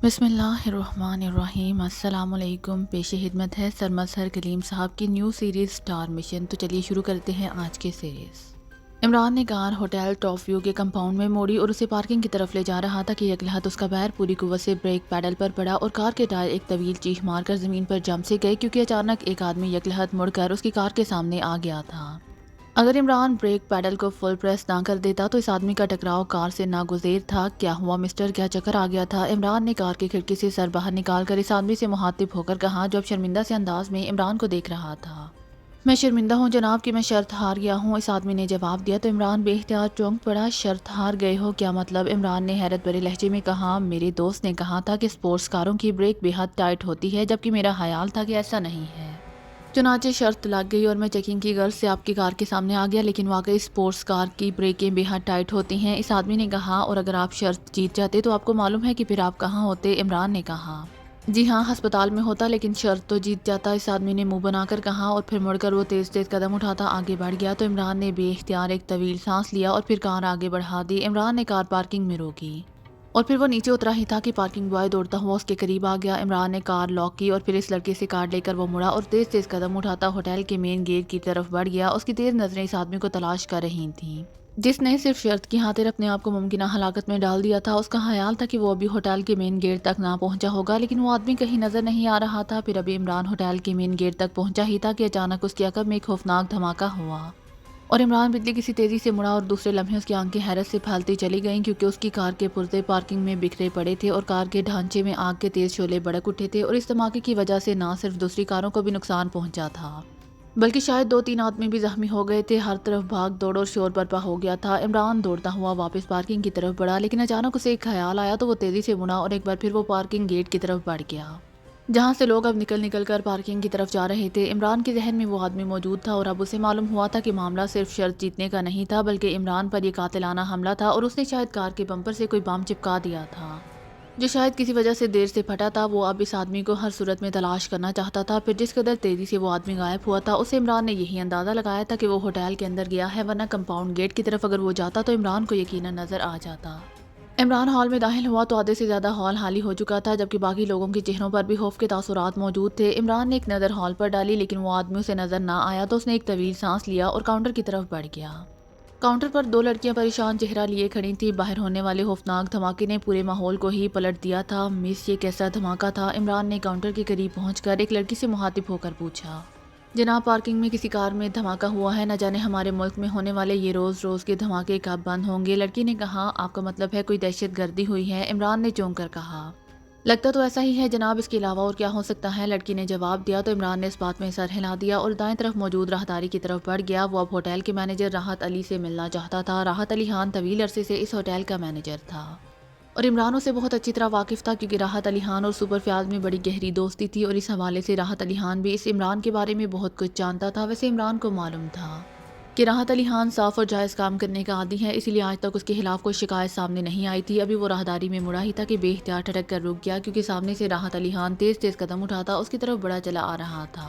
بسم اللہ الرحمن الرحیم۔ السلام علیکم۔ پیش خدمت ہے سرمظہر کلیم صاحب کی نیو سیریز سٹار مشن۔ تو چلیے شروع کرتے ہیں آج کے سیریز۔ عمران نے کار ہوٹل ٹاپ ویو کے کمپاؤنڈ میں موڑی اور اسے پارکنگ کی طرف لے جا رہا تھا کہ یکلہت اس کا پیر پوری قوت سے بریک پیڈل پر پڑا اور کار کے ٹائر ایک طویل چیخ مار کر زمین پر جم سے گئے، کیونکہ اچانک ایک آدمی یکلہت مڑ کر اس کی کار کے سامنے آ گیا تھا۔ اگر عمران بریک پیڈل کو فل پریس نہ کر دیتا تو اس آدمی کا ٹکراؤ کار سے ناگزیر تھا۔ کیا ہوا مسٹر، کیا چکر آ گیا تھا؟ عمران نے کار کی کھڑکی سے سر باہر نکال کر اس آدمی سے مخاطب ہو کر کہا، جو اب شرمندہ سے انداز میں عمران کو دیکھ رہا تھا۔ میں شرمندہ ہوں جناب کہ میں شرط ہار گیا ہوں، اس آدمی نے جواب دیا۔ تو عمران بے اختیار چونک پڑا۔ شرط ہار گئے ہو؟ کیا مطلب؟ عمران نے حیرت بھرے لہجے میں کہا، میرے دوست نے کہا تھا کہ سپورٹس کاروں کی بریک بے حد ٹائٹ ہوتی ہے، جبکہ میرا خیال تھا کہ ایسا نہیں ہے۔ چنانچہ شرط لگ گئی اور میں چیکنگ کی غرض سے آپ کی کار کے سامنے آ گیا، لیکن واقعی سپورٹس کار کی بریکیں بے حد ٹائٹ ہوتی ہیں، اس آدمی نے کہا۔ اور اگر آپ شرط جیت جاتے تو آپ کو معلوم ہے کہ پھر آپ کہاں ہوتے؟ عمران نے کہا، جی ہاں، ہسپتال میں ہوتا، لیکن شرط تو جیت جاتا، اس آدمی نے منہ بنا کر کہا، اور پھر مڑ کر وہ تیز تیز قدم اٹھاتا آگے بڑھ گیا۔ تو عمران نے بے اختیار ایک طویل سانس لیا اور پھر کار آگے بڑھا دی۔ عمران نے کار پارکنگ میں روکی اور پھر وہ نیچے اترا ہی تھا کہ پارکنگ بوائے دوڑتا ہوا اس کے قریب آ گیا۔ عمران نے کار لاک کی اور پھر اس لڑکے سے کار لے کر وہ مڑا اور تیز تیز قدم اٹھاتا ہوٹل کے مین گیٹ کی طرف بڑھ گیا۔ اس کی تیز نظریں اس آدمی کو تلاش کر رہی تھیں جس نے صرف شرط کی خاطر اپنے آپ کو ممکنہ ہلاکت میں ڈال دیا تھا۔ اس کا خیال تھا کہ وہ ابھی ہوٹل کے مین گیٹ تک نہ پہنچا ہوگا، لیکن وہ آدمی کہیں نظر نہیں آ رہا تھا۔ پھر ابھی عمران ہوٹل کے مین گیٹ تک پہنچا ہی تھا کہ اچانک اس کی عقب میں ایک خوفناک دھماکہ ہوا اور عمران بجلی کسی تیزی سے مڑا اور دوسرے لمحے اس کی آنکھیں حیرت سے پھیلتی چلی گئیں، کیونکہ اس کی کار کے پرزے پارکنگ میں بکھرے پڑے تھے اور کار کے ڈھانچے میں آگ کے تیز شعلے بھڑک اٹھے تھے، اور اس دھماکے کی وجہ سے نہ صرف دوسری کاروں کو بھی نقصان پہنچا تھا بلکہ شاید 2-3 آدمی بھی زخمی ہو گئے تھے۔ ہر طرف بھاگ دوڑ اور شور برپا ہو گیا تھا۔ عمران دوڑتا ہوا واپس پارکنگ کی طرف بڑھا، لیکن اچانک اسے ایک خیال آیا تو وہ تیزی سے مڑا اور ایک بار پھر وہ پارکنگ گیٹ کی طرف بڑھ گیا، جہاں سے لوگ اب نکل کر پارکنگ کی طرف جا رہے تھے۔ عمران کے ذہن میں وہ آدمی موجود تھا اور اب اسے معلوم ہوا تھا کہ معاملہ صرف شرط جیتنے کا نہیں تھا، بلکہ عمران پر یہ قاتلانہ حملہ تھا، اور اس نے شاید کار کے بمپر سے کوئی بم چپکا دیا تھا جو شاید کسی وجہ سے دیر سے پھٹا تھا۔ وہ اب اس آدمی کو ہر صورت میں تلاش کرنا چاہتا تھا۔ پھر جس قدر تیزی سے وہ آدمی غائب ہوا تھا، اسے عمران نے یہی اندازہ لگایا تھا کہ وہ ہوٹل کے اندر گیا ہے، ورنہ کمپاؤنڈ گیٹ کی طرف اگر وہ جاتا تو عمران کو یقیناً نظر آ جاتا۔ عمران ہال میں داخل ہوا تو آدھے سے زیادہ ہال خالی ہو چکا تھا، جبکہ باقی لوگوں کے چہروں پر بھی خوف کے تاثرات موجود تھے۔ عمران نے ایک نظر ہال پر ڈالی، لیکن وہ آدمی اسے نظر نہ آیا تو اس نے ایک طویل سانس لیا اور کاؤنٹر کی طرف بڑھ گیا۔ کاؤنٹر پر 2 لڑکیاں پریشان چہرہ لیے کھڑی تھیں۔ باہر ہونے والے خوفناک دھماکے نے پورے ماحول کو ہی پلٹ دیا تھا۔ مس، یہ کیسا دھماکہ تھا؟ عمران نے کاؤنٹر کے قریب پہنچ کر ایک لڑکی سے مخاطب ہو کر پوچھا، جناب پارکنگ میں کسی کار میں دھماکہ ہوا ہے، نہ جانے ہمارے ملک میں ہونے والے یہ روز روز کے دھماکے کب بند ہوں گے؟ لڑکی نے کہا، آپ کا مطلب ہے کوئی دہشت گردی ہوئی ہے؟ عمران نے چونک کر کہا، لگتا تو ایسا ہی ہے جناب، اس کے علاوہ اور کیا ہو سکتا ہے؟ لڑکی نے جواب دیا۔ تو عمران نے اس بات میں سر ہلا دیا اور دائیں طرف موجود راہداری کی طرف بڑھ گیا۔ وہ اب ہوٹل کے مینیجر راحت علی سے ملنا چاہتا تھا۔ راحت علی خان طویل عرصے سے اس ہوٹل کا مینیجر تھا اور عمران اسے بہت اچھی طرح واقف تھا، کیونکہ راحت علی خان اور سپر فیاض میں بڑی گہری دوستی تھی، اور اس حوالے سے راحت علی خان بھی اس عمران کے بارے میں بہت کچھ جانتا تھا۔ ویسے عمران کو معلوم تھا کہ راحت علی خان صاف اور جائز کام کرنے کا عادی ہے، اسی لیے آج تک اس کے خلاف کوئی شکایت سامنے نہیں آئی تھی۔ ابھی وہ راہداری میں مڑا ہی تھا کہ بے اختیار ٹھٹک کر رک گیا، کیونکہ سامنے سے راحت علی خان تیز تیز قدم اٹھاتا اس کی طرف بڑا چلا آ رہا تھا۔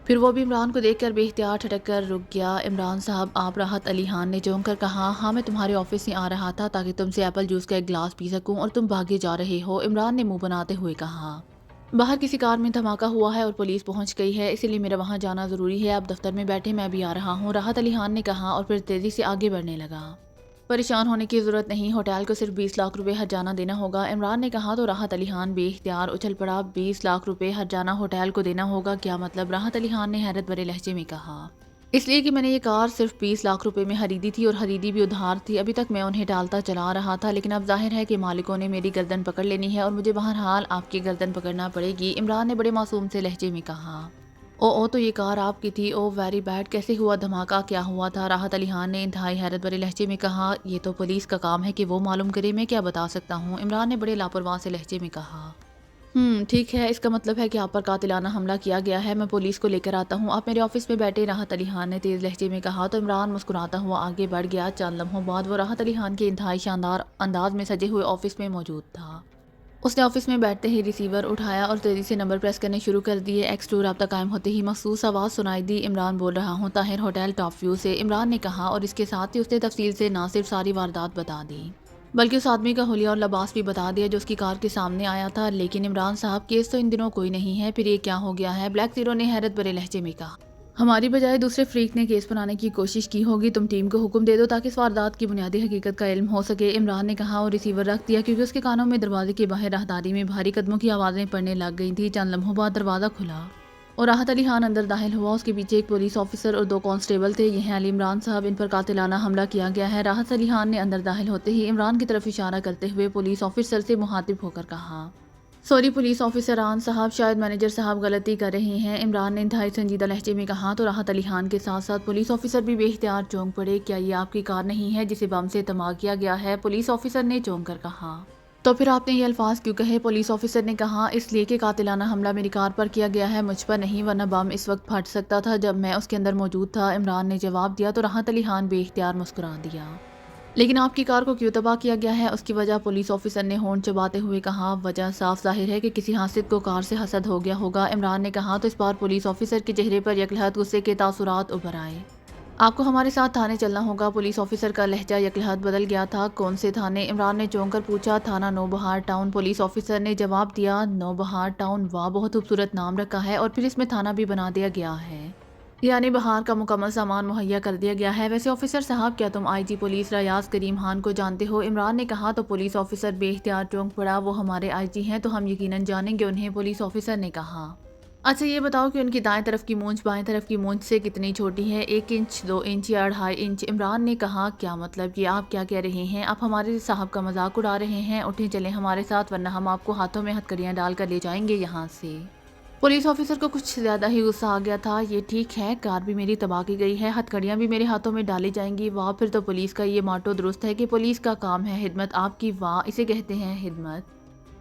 پھر وہ بھی عمران کو دیکھ کر بے اختیار ٹھٹک کر رک گیا۔ عمران صاحب آپ؟ راحت علی خان نے چونک کر کہا، ہاں، میں تمہارے آفس سے آ رہا تھا تاکہ تم سے ایپل جوس کا ایک گلاس پی سکوں، اور تم بھاگے جا رہے ہو؟ عمران نے منہ بناتے ہوئے کہا، باہر کسی کار میں دھماکہ ہوا ہے اور پولیس پہنچ گئی ہے، اسی لیے میرا وہاں جانا ضروری ہے۔ آپ دفتر میں بیٹھے، میں بھی آ رہا ہوں، راحت علی خان نے کہا، اور پھر تیزی سے آگے بڑھنے لگا۔ پریشان ہونے کی ضرورت نہیں، ہوٹل کو صرف 20 لاکھ روپے ہرجانہ دینا ہوگا، عمران نے کہا۔ تو راحت علی خان بے اختیار اچھل پڑا، 20 لاکھ روپے ہرجانہ ہوٹل کو دینا ہوگا؟ کیا مطلب؟ راحت علی خان نے حیرت بھرے لہجے میں کہا، اس لیے کہ میں نے یہ کار صرف 20 لاکھ روپے میں خریدی تھی، اور خریدی بھی ادھار تھی۔ ابھی تک میں انہیں ٹالتا چلا رہا تھا، لیکن اب ظاہر ہے کہ مالکوں نے میری گردن پکڑ لینی ہے، اور مجھے بہرحال آپ کی گردن پکڑنا پڑے گی، عمران نے بڑے معصوم سے لہجے میں کہا۔ او تو یہ کار آپ کی تھی؟ او ویری بیڈ، کیسے ہوا دھماکہ؟ کیا ہوا تھا؟ راحت علی خان نے انتہائی حیرت بھرے لہجے میں کہا، یہ تو پولیس کا کام ہے کہ وہ معلوم کرے، میں کیا بتا سکتا ہوں؟ عمران نے بڑے لاپرواہ سے لہجے میں کہا، ٹھیک ہے، اس کا مطلب ہے کہ آپ پر قاتلانہ حملہ کیا گیا ہے، میں پولیس کو لے کر آتا ہوں، آپ میرے آفس میں بیٹھے، راحت علی خان نے تیز لہجے میں کہا۔ تو عمران مسکراتا ہوا آگے بڑھ گیا۔ چند لمحوں بعد وہ راحت علی خان کے انتہائی شاندار انداز میں سجے ہوئے آفس میں موجود تھا۔ اس نے آفس میں بیٹھتے ہی ریسیور اٹھایا اور تیزی سے نمبر پریس کرنے شروع کر دیے۔ X2 رابطہ قائم ہوتے ہی مخصوص آواز سنائی دی، عمران بول رہا ہوں، طاہر ہوٹل ٹاپ ویو سے، عمران نے کہا، اور اس کے ساتھ ہی اس نے تفصیل سے نہ صرف ساری واردات بتا دی بلکہ اس آدمی کا حلیہ اور لباس بھی بتا دیا جو اس کی کار کے سامنے آیا تھا۔ لیکن عمران صاحب کیس تو ان دنوں کوئی نہیں ہے، پھر یہ کیا ہو گیا ہے؟ بلیک زیرو نے حیرت بھرے لہجے میں کہا۔ ہماری بجائے دوسرے فریق نے کیس بنانے کی کوشش کی ہوگی، تم ٹیم کو حکم دے دو تاکہ اس واردات کی بنیادی حقیقت کا علم ہو سکے، عمران نے کہا اور ریسیور رکھ دیا کیونکہ اس کے کانوں میں دروازے کے باہر راہداری میں بھاری قدموں کی آوازیں پڑنے لگ گئی تھیں۔ چند لمحوں بعد دروازہ کھلا اور راحت علی خان اندر داخل ہوا۔ اس کے پیچھے ایک پولیس آفیسر اور 2 کانسٹیبل تھے۔ یہ ہیں علی عمران صاحب، ان پر قاتلانہ حملہ کیا گیا ہے۔ راحت علی خان نے اندر داخل ہوتے ہی عمران کی طرف اشارہ کرتے ہوئے پولیس آفیسر سے مخاطب ہو کر کہا، سوری پولیس آفیسران صاحب، شاید مینیجر صاحب غلطی کر رہے ہیں۔ عمران نے انتہائی سنجیدہ لہجے میں کہا تو راحت علی خان کے ساتھ ساتھ پولیس آفیسر بھی بے اختیار چونک پڑے۔ کیا یہ آپ کی کار نہیں ہے جسے بم سے تمغہ کیا گیا ہے؟ پولیس آفیسر نے چونک کر کہا۔ تو پھر آپ نے یہ الفاظ کیوں کہے؟ پولیس آفیسر نے کہا، اس لیے کہ قاتلانہ حملہ میری کار پر کیا گیا ہے، مجھ پر نہیں، ورنہ بم اس وقت پھٹ سکتا تھا جب میں اس کے اندر موجود تھا، عمران نے جواب دیا تو راحت علی خان بے اختیار مسکرا دیا۔ لیکن آپ کی کار کو کیوں تباہ کیا گیا ہے؟ اس کی وجہ؟ پولیس آفیسر نے ہونٹ چباتے ہوئے کہا، وجہ صاف ظاہر ہے کہ کسی حاسد کو کار سے حسد ہو گیا ہوگا، عمران نے کہا تو اس بار پولیس آفیسر کے چہرے پر یکلہت غصے کے تاثرات ابھر آئے۔ آپ کو ہمارے ساتھ تھانے چلنا ہوگا۔ پولیس آفیسر کا لہجہ یکلہت بدل گیا تھا۔ کون سے تھانے؟ عمران نے چونک کر پوچھا۔ تھانہ نوبہار ٹاؤن، پولیس آفیسر نے جواب دیا۔ نوبہار ٹاؤن، واہ بہت خوبصورت نام رکھا ہے، اور پھر اس میں تھانہ بھی بنا دیا گیا ہے، یعنی بہار کا مکمل سامان مہیا کر دیا گیا ہے۔ ویسے آفیسر صاحب، کیا تم آئی جی پولیس ریاض کریم خان کو جانتے ہو؟ عمران نے کہا تو پولیس آفیسر بے اختیار چونک پڑا۔ وہ ہمارے آئی جی ہیں تو ہم یقیناً جانیں گے انہیں، پولیس آفیسر نے کہا۔ اچھا یہ بتاؤ کہ ان کی دائیں طرف کی مونچھ بائیں طرف کی مونچھ سے کتنی چھوٹی ہے؟ 1 انچ، 2 انچ یا 2.5 انچ؟ عمران نے کہا، کیا مطلب؟ یہ آپ کیا کہہ رہے ہیں؟ آپ ہمارے صاحب کا مذاق اڑا رہے ہیں؟ اٹھیں چلیں ہمارے ساتھ ورنہ ہم آپ کو ہاتھوں میں ہتھکڑیاں ڈال کر لے جائیں گے یہاں سے۔ پولیس آفیسر کو کچھ زیادہ ہی غصہ آ گیا تھا۔ یہ ٹھیک ہے، کار بھی میری تباہ کی گئی ہے، ہتھکڑیاں بھی میرے ہاتھوں میں ڈالی جائیں گی؟ واہ، پھر تو پولیس کا یہ ماٹو درست ہے کہ پولیس کا کام ہے خدمت آپ کی، واہ اسے کہتے ہیں خدمت۔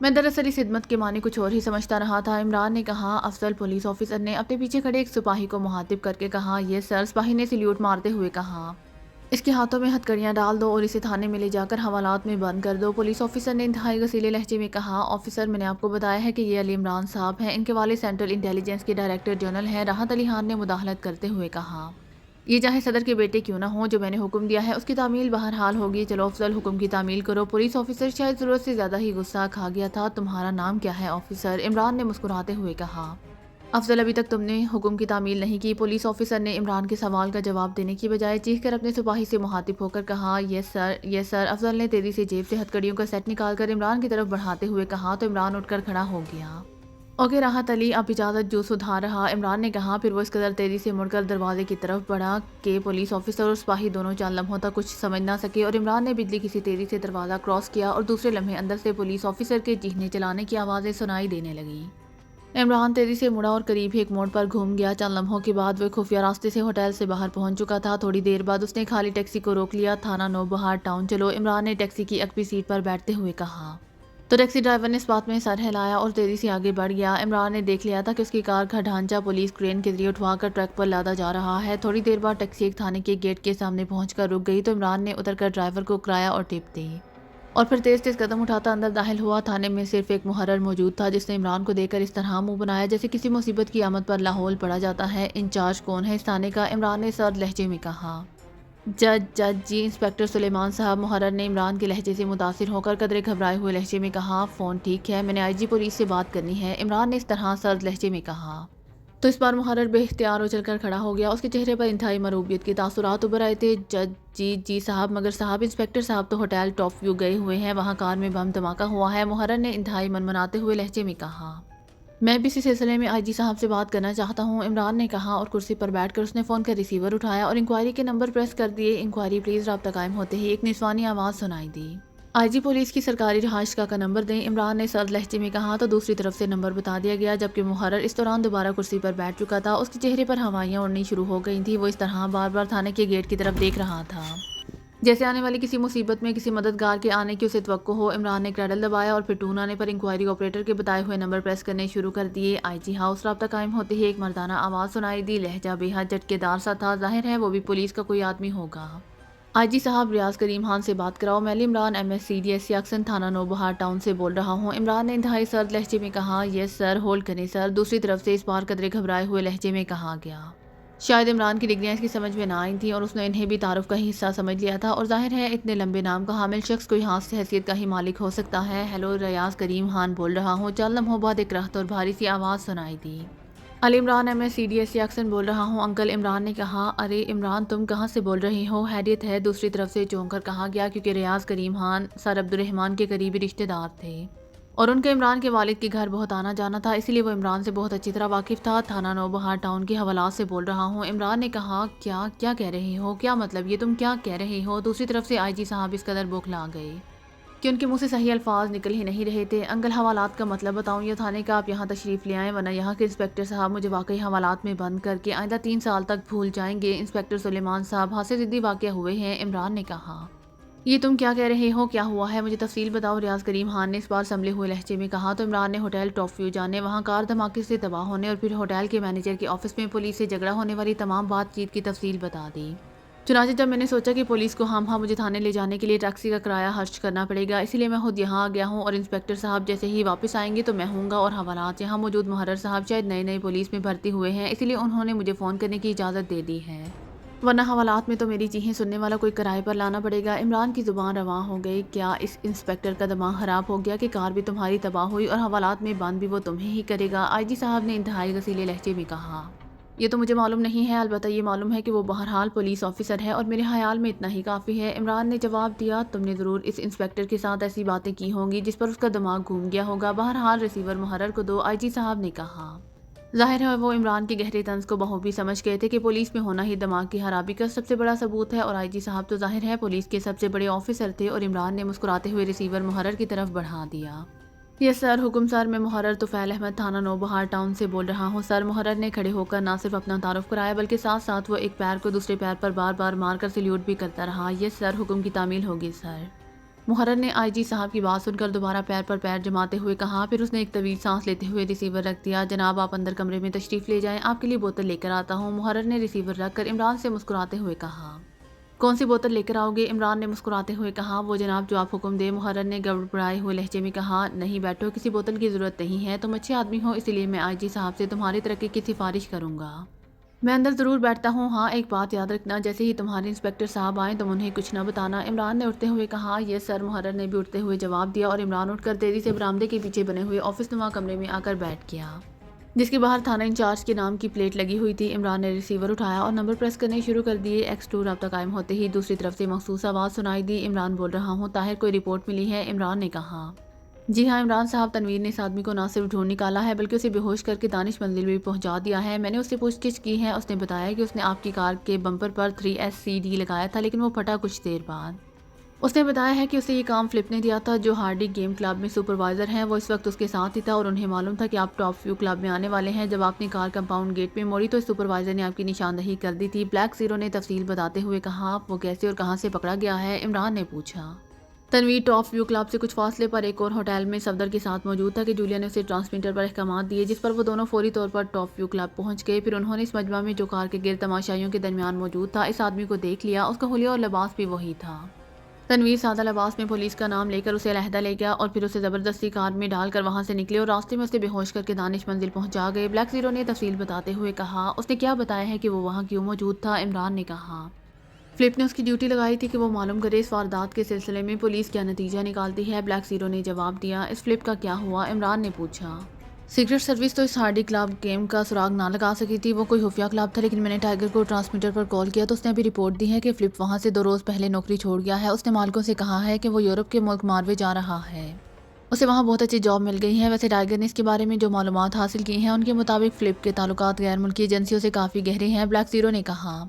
میں دراصل اس خدمت کے معنی کچھ اور ہی سمجھتا رہا تھا، عمران نے کہا۔ افضل، پولیس آفیسر نے اپنے پیچھے کھڑے ایک سپاہی کو مخاطب کر کے کہا۔ یہ سر، سپاہی نے سلیوٹ مارتے ہوئے کہا۔ اس کے ہاتھوں میں ہتھکڑیاں ڈال دو اور اسے تھانے میں لے جا کر حوالات میں بند کر دو، پولیس آفیسر نے انتہائی غصیلے لہجے میں کہا۔ آفیسر، میں نے آپ کو بتایا ہے کہ یہ علی عمران صاحب ہیں، ان کے والد سینٹرل انٹیلیجنس کے ڈائریکٹر جنرل ہیں، راحت علی خان نے مداخلت کرتے ہوئے کہا۔ یہ چاہے صدر کے بیٹے کیوں نہ ہوں، جو میں نے حکم دیا ہے اس کی تعمیل بہرحال ہوگی۔ چلو افضل، حکم کی تعمیل کرو۔ پولیس آفیسر شاید ضرورت سے زیادہ ہی غصہ کھا گیا تھا۔ تمہارا نام کیا ہے آفیسر؟ عمران نے مسکراتے ہوئے کہا۔ افضل، ابھی تک تم نے حکم کی تعمیل نہیں کی، پولیس آفیسر نے عمران کے سوال کا جواب دینے کی بجائے چیخ کر اپنے سپاہی سے مخاطب ہو کر کہا۔ یس سر، یس سر، افضل نے تیزی سے جیب سے ہتھکڑیوں کا سیٹ نکال کر عمران کی طرف بڑھاتے ہوئے کہا تو عمران اٹھ کر کھڑا ہو گیا۔ اوکے راحت علی، اب اجازت جو سدھار رہا، عمران نے کہا۔ پھر وہ اس قدر تیزی سے مڑ کر دروازے کی طرف بڑھا کہ پولیس آفیسر اور سپاہی دونوں چند لمحوں تک کچھ سمجھ نہ سکے، اور عمران نے بجلی کی سی تیزی سے دروازہ کراس کیا اور دوسرے لمحے اندر سے پولیس آفیسر کے چیخنے چلانے کی آوازیں سنائی دینے لگیں۔ عمران تیزی سے مڑا اور قریب ہی ایک موڑ پر گھوم گیا۔ چند لمحوں کے بعد وہ خفیہ راستے سے ہوٹل سے باہر پہنچ چکا تھا۔ تھوڑی دیر بعد اس نے خالی ٹیکسی کو روک لیا۔ تھانہ نوبہار ٹاؤن چلو، عمران نے ٹیکسی کی عقبی سیٹ پر بیٹھتے ہوئے کہا۔ تو ٹیکسی ڈرائیور نے اس بات میں سر ہلایا اور تیزی سے آگے بڑھ گیا۔ عمران نے دیکھ لیا تھا کہ اس کی کار کا ڈھانچہ پولیس کرین کے ذریعے اٹھوا کر ٹرک پر لادا جا رہا ہے۔ تھوڑی دیر بعد ٹیکسی ایک تھانے کے گیٹ کے سامنے پہنچ کر رک گئی تو عمران نے اتر کر ڈرائیور کو کرایہ اور ٹپ دی اور پھر تیز تیز قدم اٹھاتا اندر داخل ہوا۔ تھانے میں صرف ایک محرر موجود تھا جس نے عمران کو دیکھ کر اس طرح منہ بنایا جیسے کسی مصیبت کی آمد پر لاحول پڑا جاتا ہے۔ انچارج کون ہے اس تھانے کا؟ عمران نے سرد لہجے میں کہا۔ جج جی، انسپکٹر سلیمان صاحب، محرر نے عمران کے لہجے سے متاثر ہو کر قدرے گھبرائے ہوئے لہجے میں کہا۔ فون ٹھیک ہے، میں نے آئی جی پولیس سے بات کرنی ہے، عمران نے اس طرح سرد لہجے میں کہا۔ تو اس بار محرر بے اختیار اچل کر کھڑا ہو گیا۔ اس کے چہرے پر انتہائی مرعوبیت کے تاثرات ابھر آئے تھے۔ جج جی صاحب، مگر صاحب، انسپکٹر صاحب تو ہوٹل ٹاپ ویو گئے ہوئے ہیں، وہاں کار میں بم دھماکہ ہوا ہے، محرر نے انتہائی منمناتے ہوئے لہجے میں کہا۔ میں بھی اسی سلسلے میں آئی جی صاحب سے بات کرنا چاہتا ہوں، عمران نے کہا، اور کرسی پر بیٹھ کر اس نے فون کا ریسیور اٹھایا اور انکوائری کے نمبر پریس کر دیے۔ انکوائری پلیز، رابطہ قائم ہوتے ہی ایک نسوانی آواز سنائی دی۔ آئی جی پولیس کی سرکاری رہائش کا نمبر دیں، عمران نے سرد لہجے میں کہا تو دوسری طرف سے نمبر بتا دیا گیا جبکہ محرر اس دوران دوبارہ کرسی پر بیٹھ چکا تھا۔ اس کے چہرے پر ہوائیاں اڑنی شروع ہو گئی تھیں۔ وہ اس طرح بار بار تھانے کے گیٹ کی طرف دیکھ رہا تھا جیسے آنے والی کسی مصیبت میں کسی مددگار کے آنے کی اسے توقع ہو۔ عمران نے کریڈل دبایا اور پھر ٹون آنے پر انکوائری آپریٹر کے بتائے ہوئے نمبر پریس کرنے شروع کر دیے۔ آئی جی ہاؤس، رابطہ قائم ہوتے ہی ایک مردانہ آواز سنائی دی۔ لہجہ بے حد جھٹکے دار سا تھا، ظاہر ہے وہ بھی پولیس کا کوئی آدمی ہوگا۔ آئی جی صاحب، ریاض کریم خان سے بات کراؤ، میں Imran M S C D S C action تھانہ نوبہار ٹاؤن سے بول رہا ہوں، عمران نے انتہائی سرد لہجے میں کہا۔ یس سر، ہولڈ کریں سر، دوسری طرف سے اس بار قدرے گھبرائے ہوئے لہجے میں کہا گیا۔ شاید عمران کی ڈگریاں اس کی سمجھ میں نہ آئی تھیں اور اس نے انہیں بھی تعارف کا ہی حصہ سمجھ لیا تھا، اور ظاہر ہے اتنے لمبے نام کا حامل شخص کوئی ہاتھ سے حیثیت کا ہی مالک ہو سکتا ہے۔ ہیلو، ریاض کریم خان بول رہا ہوں۔ چند لمحوں بعد ایک رخت اور بھاری سی آواز سنائی دی۔ علی عمران ہے، میں CDSC ایکسن بول رہا ہوں انکل، عمران نے کہا۔ ارے عمران، تم کہاں سے بول رہے ہو؟ حیریت ہے، دوسری طرف سے چونک کر کہا گیا، کیونکہ ریاض کریم خان سر عبدالرحمان کے قریبی رشتہ دار تھے اور ان کے عمران کے والد کے گھر بہت آنا جانا تھا، اسی لیے وہ عمران سے بہت اچھی طرح واقف تھا۔ تھانہ نوبہار ٹاؤن کے حوالات سے بول رہا ہوں۔ عمران نے کہا، کیا کہہ رہے ہو؟ کیا مطلب یہ تم کیا کہہ رہے ہو؟ دوسری طرف سے IG صاحب اس قدر بوکھلا گئے کہ ان کے منہ سے صحیح الفاظ نکل ہی نہیں رہے تھے۔ انکل، حوالات کا مطلب بتاؤں یا تھانے کا؟ آپ یہاں تشریف لے آئیں، ورنہ یہاں کے انسپکٹر صاحب مجھے واقعی حوالات میں بند کر کے آئندہ 3 سال تک بھول جائیں گے۔ انسپکٹر سلیمان صاحب، حادثے ضدی واقعہ ہوئے ہیں، عمران نے کہا۔ یہ تم کیا کہہ رہے ہو؟ کیا ہوا ہے؟ مجھے تفصیل بتاؤ، ریاض کریم خان نے اس بار سنبھلے ہوئے لہجے میں کہا۔ تو عمران نے ہوٹل ٹاپ ویو جانے، وہاں کار دھماکے سے تباہ ہونے اور پھر ہوٹل کے مینیجر کے آفس میں پولیس سے جھگڑا ہونے والی تمام بات چیت کی تفصیل بتا دی۔ چنانچہ جب میں نے سوچا کہ پولیس کو ہاں مجھے تھانے لے جانے کے لیے ٹیکسی کا کرایہ خرچ کرنا پڑے گا، اسی لیے میں خود یہاں آ گیا ہوں، اور انسپکٹر صاحب جیسے ہی واپس آئیں گے تو میں ہوں گا، اور حوالات یہاں موجود محرر صاحب شاید نئے پولیس میں بھرتی ہوئے ہیں، اسی لیے انہوں نے مجھے فون کرنے کی اجازت دے دی ہے، ورنہ حوالات میں تو میری چیخیں سننے والا کوئی کرائے پر لانا پڑے گا۔ عمران کی زبان رواں ہو گئی۔ کیا اس انسپکٹر کا دماغ خراب ہو گیا کہ کار بھی تمہاری تباہ ہوئی اور حوالات میں بند بھی وہ تمہیں ہی کرے گا؟ IG صاحب نے انتہائی غصیلے لہجے میں کہا۔ یہ تو مجھے معلوم نہیں ہے، البتہ یہ معلوم ہے کہ وہ بہرحال پولیس آفیسر ہے اور میرے خیال میں اتنا ہی کافی ہے، عمران نے جواب دیا۔ تم نے ضرور اس انسپکٹر کے ساتھ ایسی باتیں کی ہوں گی جس پر اس کا دماغ گھوم گیا ہوگا، بہرحال ریسیور محرر کو دو، IG صاحب نے کہا۔ ظاہر ہے وہ عمران کے گہرے طنز کو بخوبی سمجھ گئے تھے کہ پولیس میں ہونا ہی دماغ کی خرابی کا سب سے بڑا ثبوت ہے، اور IG صاحب تو ظاہر ہے پولیس کے سب سے بڑے آفیسر تھے، اور عمران نے مسکراتے ہوئے ریسیور محرر کی طرف بڑھا دیا۔ یس سر، حکم سر، میں محرر طفیل احمد تھانہ نوبہار ٹاؤن سے بول رہا ہوں سر۔ محرر نے کھڑے ہو کر نہ صرف اپنا تعارف کرایا بلکہ ساتھ ساتھ وہ ایک پیر کو دوسرے پیر پر بار بار مار کر سلیوٹ بھی کرتا رہا۔ یس سر، حکم کی تعمیل ہوگی سر۔ محرر نے IG صاحب کی بات سن کر دوبارہ پیر پر پیر جماتے ہوئے کہا، پھر اس نے ایک طویل سانس لیتے ہوئے ریسیور رکھ دیا۔ جناب، آپ اندر کمرے میں تشریف لے جائیں، آپ کے لیے بوتل لے کر آتا ہوں۔ محرر نے ریسیور رکھ کر عمران سے مسکراتے ہوئے کہا۔ کون سی بوتل لے کر آؤ گے؟ عمران نے مسکراتے ہوئے کہا۔ وہ جناب جو آپ حکم دیں، محرر نے گڑبڑائے ہوئے لہجے میں کہا۔ نہیں بیٹھو، کسی بوتل کی ضرورت نہیں ہے، تم اچھے آدمی ہو، اسی لیے میں IG صاحب سے تمہاری ترقی کی سفارش کروں گا۔ میں اندر ضرور بیٹھتا ہوں۔ ہاں، ایک بات یاد رکھنا، جیسے ہی تمہارے انسپکٹر صاحب آئیں تم انہیں کچھ نہ بتانا، عمران نے اٹھتے ہوئے کہا۔ یس سر، محرر نے بھی اٹھتے ہوئے جواب دیا، اور عمران اٹھ کر تیزی سے برآمدے کے پیچھے بنے ہوئے آفس نما کمرے میں آ کر بیٹھ گیا، جس کے باہر تھانہ انچارج کے نام کی پلیٹ لگی ہوئی تھی۔ عمران نے ریسیور اٹھایا اور نمبر پریس کرنے شروع کر دیے۔ X2 رابطہ قائم ہوتے ہی دوسری طرف سے مخصوص آواز سنائی دی۔ عمران بول رہا ہوں، طاہر کوئی رپورٹ ملی ہے؟ عمران نے کہا۔ جی ہاں عمران صاحب، تنویر نے اس آدمی کو نہ صرف ڈھونڈ نکالا ہے بلکہ اسے بے ہوش کر کے دانش منزل بھی پہنچا دیا ہے۔ میں نے اس سے پوچھ گچھ کی ہے، اس نے بتایا کہ اس نے آپ کی کار کے بمپر پر 3SCD لگایا تھا، لیکن وہ پھٹا کچھ دیر بعد۔ اس نے بتایا ہے کہ اسے یہ کام فلپ نے دیا تھا، جو ہارڈی گیم کلب میں سپروائزر ہیں، وہ اس وقت اس کے ساتھ ہی تھا، اور انہیں معلوم تھا کہ آپ ٹاپ ویو کلب میں آنے والے ہیں۔ جب آپ نے کار کمپاؤنڈ گیٹ پہ موڑی تو اس سپروائزر نے آپ کی نشاندہی کر دی تھی، بلیک زیرو نے تفصیل بتاتے ہوئے کہا۔ وہ کیسے اور کہاں سے پکڑا گیا ہے؟ عمران نے پوچھا۔ تنویر ٹاپ ویو کلب سے کچھ فاصلے پر ایک اور ہوٹل میں صفدر کے ساتھ موجود تھا کہ جولیا نے اسے ٹرانسمیٹر پر احکامات دیے، جس پر وہ دونوں فوری طور پر ٹاپ ویو کلب پہنچ گئے۔ پھر انہوں نے اس مجمع میں جو کار کے گرد تماشائیوں کے درمیان موجود تھا اس آدمی کو دیکھ لیا، اس کا حلیہ اور لباس بھی وہی تھا۔ تنویر سادہ لباس میں پولیس کا نام لے کر اسے علیحدہ لے گیا اور پھر اسے زبردستی کار میں ڈال کر وہاں سے نکلے اور راستے میں اسے بے ہوش کر کے دانش منزل پہنچا گئے۔ بلیک زیرو نے تفصیل بتاتے ہوئے کہا۔ اس نے کیا بتایا ہے کہ وہ وہاں کیوں موجود تھا؟ عمران نے کہا۔ فلپ نے اس کی ڈیوٹی لگائی تھی کہ وہ معلوم کرے اس واردات کے سلسلے میں پولیس کیا نتیجہ نکالتی ہے، بلیک زیرو نے جواب دیا۔ اس فلپ کا کیا ہوا؟ عمران نے پوچھا۔ سیکرٹ سروس تو اس ہارڈی کلب گیم کا سراغ نہ لگا سکی تھی، وہ کوئی خفیہ کلب تھا، لیکن میں نے ٹائیگر کو ٹرانسمیٹر پر کال کیا تو اس نے ابھی رپورٹ دی ہے کہ فلپ وہاں سے 2 روز پہلے نوکری چھوڑ گیا ہے۔ اس نے مالکوں سے کہا ہے کہ وہ یورپ کے ملک ماروے جا رہا ہے، اسے وہاں بہت اچھی جاب مل گئی ہے۔ ویسے ٹائیگر نے اس کے بارے میں جو معلومات حاصل کی ہیں ان کے مطابق فلپ کے تعلقات غیر ملکی ایجنسیوں سے کافی گہرے ہیں۔ بلیک زیرو نے کہا۔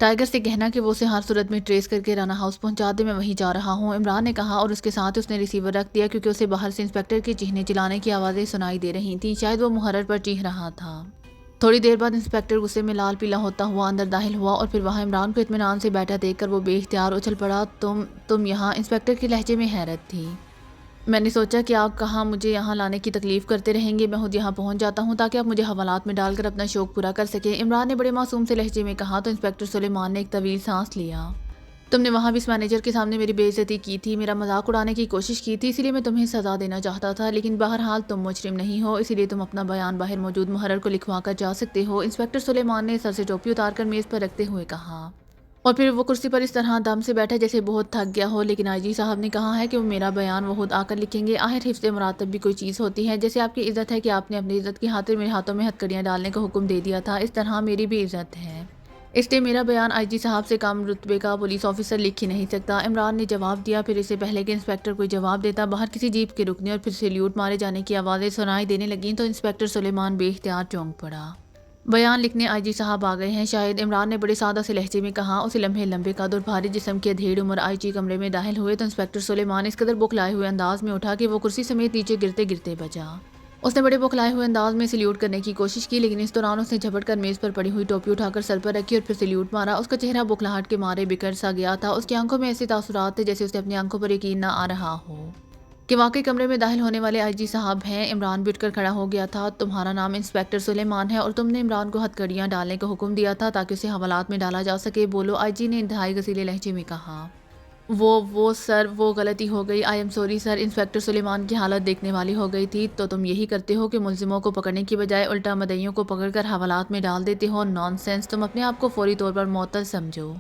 ٹائیگر سے کہنا کہ وہ اسے ہر صورت میں ٹریس کر کے رانا ہاؤس پہنچا دے، میں وہیں جا رہا ہوں، عمران نے کہا، اور اس کے ساتھ اس نے ریسیور رکھ دیا کیونکہ اسے باہر سے انسپکٹر کے چیخنے چلانے کی آوازیں سنائی دے رہی تھیں، شاید وہ محرر پر چیخ رہا تھا۔ تھوڑی دیر بعد انسپکٹر غصے میں لال پیلا ہوتا ہوا اندر داخل ہوا اور پھر وہاں عمران کو اطمینان سے بیٹھا دیکھ کر وہ بے اختیار اچھل پڑا۔ تم یہاں؟ انسپکٹر کے لہجے میں حیرت تھی۔ میں نے سوچا کہ آپ کہاں مجھے یہاں لانے کی تکلیف کرتے رہیں گے، میں خود یہاں پہنچ جاتا ہوں تاکہ آپ مجھے حوالات میں ڈال کر اپنا شوق پورا کر سکیں، عمران نے بڑے معصوم سے لہجے میں کہا۔ تو انسپکٹر سلیمان نے ایک طویل سانس لیا۔ تم نے وہاں بھی اس مینیجر کے سامنے میری بے عزتی کی تھی، میرا مذاق اڑانے کی کوشش کی تھی، اسی لیے میں تمہیں سزا دینا چاہتا تھا، لیکن بہرحال تم مجرم نہیں ہو، اسی لیے تم اپنا بیان باہر موجود محرر کو لکھوا کر جا سکتے ہو، انسپکٹر سلیمان نے سر سے ٹوپی اتار کر میز پر رکھتے ہوئے کہا، اور پھر وہ کرسی پر اس طرح دم سے بیٹھا جیسے بہت تھک گیا ہو۔ لیکن آئی جی صاحب نے کہا ہے کہ وہ میرا بیان وہ خود آ کر لکھیں گے، آخر حفظ مراتب بھی کوئی چیز ہوتی ہے، جیسے آپ کی عزت ہے کہ آپ نے اپنی عزت کی خاطر میرے ہاتھوں میں ہتھکڑیاں ڈالنے کا حکم دے دیا تھا، اس طرح میری بھی عزت ہے، اس لیے میرا بیان آئی جی صاحب سے کم رتبے کا پولیس آفیسر لکھ ہی نہیں سکتا۔ عمران نے جواب دیا۔ پھر اس سے پہلے کہ انسپکٹر کوئی جواب دیتا، باہر کسی جیپ کے رکنے اور پھر سیلیوٹ مارے جانے کی آوازیں سنائی دینے لگیں تو انسپکٹر سلیمان بے اختیار چونک پڑا۔ بیان لکھنے آئی جی صاحب آ گئے ہیں شاید، عمران نے بڑے سادہ سے لہجے میں کہا۔ اسی لمحے لمبے قد اور بھاری جسم کے ادھیڑ عمر آئی جی کمرے میں داخل ہوئے تو انسپکٹر سلیمان اس قدر بوکھلائے ہوئے انداز میں اٹھا کہ وہ کرسی سمیت نیچے گرتے گرتے بچا۔ اس نے بڑے بوکھلائے ہوئے انداز میں سلیوٹ کرنے کی کوشش کی، لیکن اس دوران اس نے جھپٹ کر میز پر پڑی ہوئی ٹوپی اٹھا کر سر پر رکھی اور پھر سلیوٹ مارا۔ اس کا چہرہ بوکھلاہٹ کے مارے بکھر سا گیا تھا، اس کی آنکھوں میں ایسے تاثرات تھے جیسے اسے اپنی آنکھوں پر یقین نہ آ رہا ہو کہ واقعی کمرے میں داخل ہونے والے آئی جی صاحب ہیں۔ عمران بھی اٹھ کر کھڑا ہو گیا تھا۔ تمہارا نام انسپکٹر سلیمان ہے اور تم نے عمران کو ہتھکڑیاں ڈالنے کا حکم دیا تھا تاکہ اسے حوالات میں ڈالا جا سکے، بولو، آئی جی نے انتہائی غصیلے لہجے میں کہا۔ سر، وہ غلطی ہو گئی، I am sorry sir. Inspector Sulaiman کی حالت دیکھنے والی ہو گئی تھی۔ تو تم یہی کرتے ہو کہ ملزموں کو پکڑنے کی بجائے الٹا مدعیوں کو پکڑ کر حوالات میں ڈال دیتے ہو، نان سینس، تم اپنے آپ کو فوری طور پر معطل سمجھو۔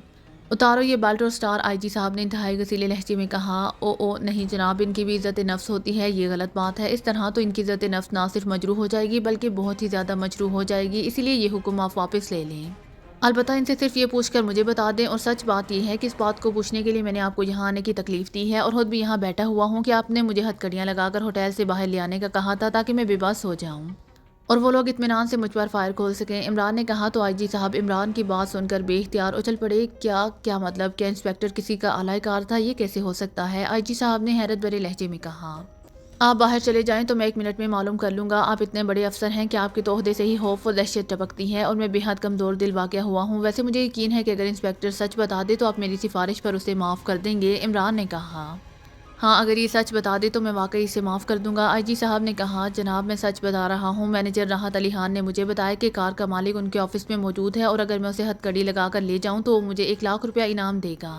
اتارو یہ بیلٹ اور سٹار، آئی جی صاحب نے انتہائی غصیلے لہجے میں کہا۔ او نہیں جناب، ان کی بھی عزت نفس ہوتی ہے، یہ غلط بات ہے، اس طرح تو ان کی عزت نفس نہ صرف مجروح ہو جائے گی بلکہ بہت ہی زیادہ مجروح ہو جائے گی، اسی لیے یہ حکم آپ واپس لے لیں۔ البتہ ان سے صرف یہ پوچھ کر مجھے بتا دیں، اور سچ بات یہ ہے کہ اس بات کو پوچھنے کے لیے میں نے آپ کو یہاں آنے کی تکلیف دی ہے اور خود بھی یہاں بیٹھا ہوا ہوں کہ آپ نے مجھے ہتھکڑیاں لگا کر ہوٹل سے باہر لے آنے کا کہا تھا تاکہ میں بے بس ہو جاؤں اور وہ لوگ اطمینان سے مجھ پر فائر کھول سکیں۔ عمران نے کہا تو آئی جی صاحب عمران کی بات سن کر بے اختیار اچھل پڑے۔ کیا مطلب؟ کیا انسپکٹر کسی کا اعلی کار تھا؟ یہ کیسے ہو سکتا ہے؟ آئی جی صاحب نے حیرت بھرے لہجے میں کہا۔ آپ باہر چلے جائیں تو میں 1 منٹ میں معلوم کر لوں گا۔ آپ اتنے بڑے افسر ہیں کہ آپ کے تو عہدے سے ہی خوف و دہشت ٹپکتی ہے اور میں بے حد کمزور دل واقع ہوا ہوں۔ ویسے مجھے یقین ہے کہ اگر انسپکٹر سچ بتا دے تو آپ میری سفارش پر اسے معاف کر دیں گے، عمران نے کہا۔ ہاں، اگر یہ سچ بتا دے تو میں واقعی اسے معاف کر دوں گا، آئی جی صاحب نے کہا۔ جناب، میں سچ بتا رہا ہوں، مینیجر راحت علی خان نے مجھے بتایا کہ کار کا مالک ان کے آفس میں موجود ہے اور اگر میں اسے ہتھ کڑی لگا کر لے جاؤں تو وہ مجھے 1 لاکھ روپیہ انعام دے گا،